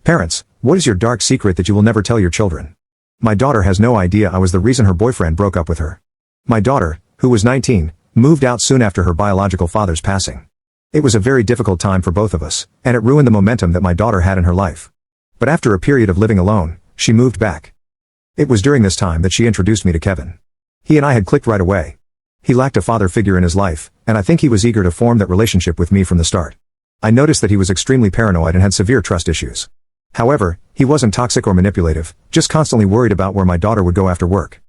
Parents, what is your dark secret that you will never tell your children? My daughter has no idea I was the reason her boyfriend broke up with her. My daughter, who was 19, moved out soon after her biological father's passing. It was a very difficult time for both of us, and it ruined the momentum that my daughter had in her life. But after a period of living alone, she moved back. It was during this time that she introduced me to Kevin. He and I had clicked right away. He lacked a father figure in his life, and I think he was eager to form that relationship with me from the start. I noticed that he was extremely paranoid and had severe trust issues. However, he wasn't toxic or manipulative, just constantly worried about where my daughter would go after work.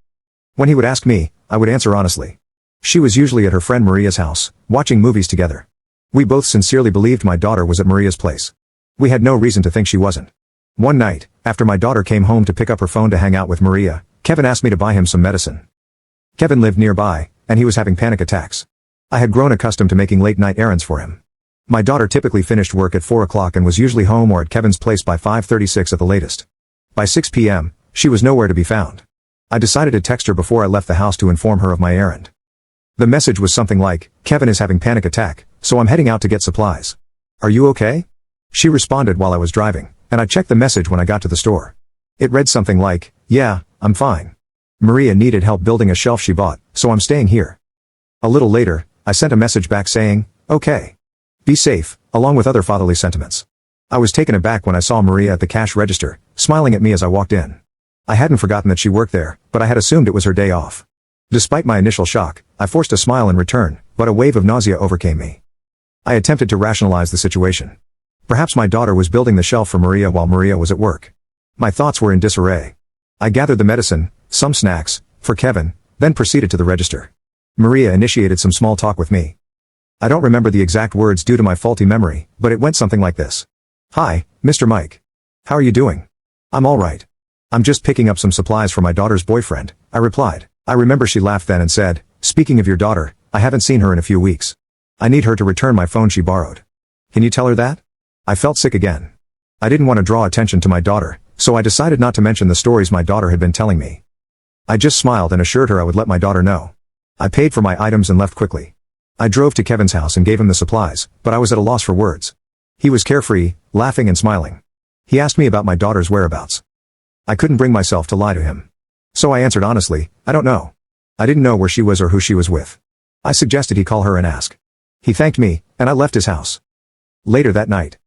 When he would ask me, I would answer honestly. She was usually at her friend Maria's house, watching movies together. We both sincerely believed my daughter was at Maria's place. We had no reason to think she wasn't. One night, after my daughter came home to pick up her phone to hang out with Maria, Kevin asked me to buy him some medicine. Kevin lived nearby, and he was having panic attacks. I had grown accustomed to making late-night errands for him. My daughter typically finished work at 4 o'clock and was usually home or at Kevin's place by 5:36 at the latest. By 6 p.m., she was nowhere to be found. I decided to text her before I left the house to inform her of my errand. The message was something like, "Kevin is having panic attack, so I'm heading out to get supplies. Are you okay?" She responded while I was driving, and I checked the message when I got to the store. It read something like, "Yeah, I'm fine. Maria needed help building a shelf she bought, so I'm staying here." A little later, I sent a message back saying, "Okay. Be safe," along with other fatherly sentiments. I was taken aback when I saw Maria at the cash register, smiling at me as I walked in. I hadn't forgotten that she worked there, but I had assumed it was her day off. Despite my initial shock, I forced a smile in return, but a wave of nausea overcame me. I attempted to rationalize the situation. Perhaps my daughter was building the shelf for Maria while Maria was at work. My thoughts were in disarray. I gathered the medicine, some snacks, for Kevin, then proceeded to the register. Maria initiated some small talk with me. I don't remember the exact words due to my faulty memory, but it went something like this. "Hi, Mr. Mike. How are you doing?" "I'm all right. I'm just picking up some supplies for my daughter's boyfriend," I replied. I remember she laughed then and said, "Speaking of your daughter, I haven't seen her in a few weeks. I need her to return my phone she borrowed. Can you tell her that?" I felt sick again. I didn't want to draw attention to my daughter, so I decided not to mention the stories my daughter had been telling me. I just smiled and assured her I would let my daughter know. I paid for my items and left quickly. I drove to Kevin's house and gave him the supplies, but I was at a loss for words. He was carefree, laughing and smiling. He asked me about my daughter's whereabouts. I couldn't bring myself to lie to him. So I answered honestly, "I don't know. I didn't know where she was or who she was with." I suggested he call her and ask. He thanked me, and I left his house. Later that night,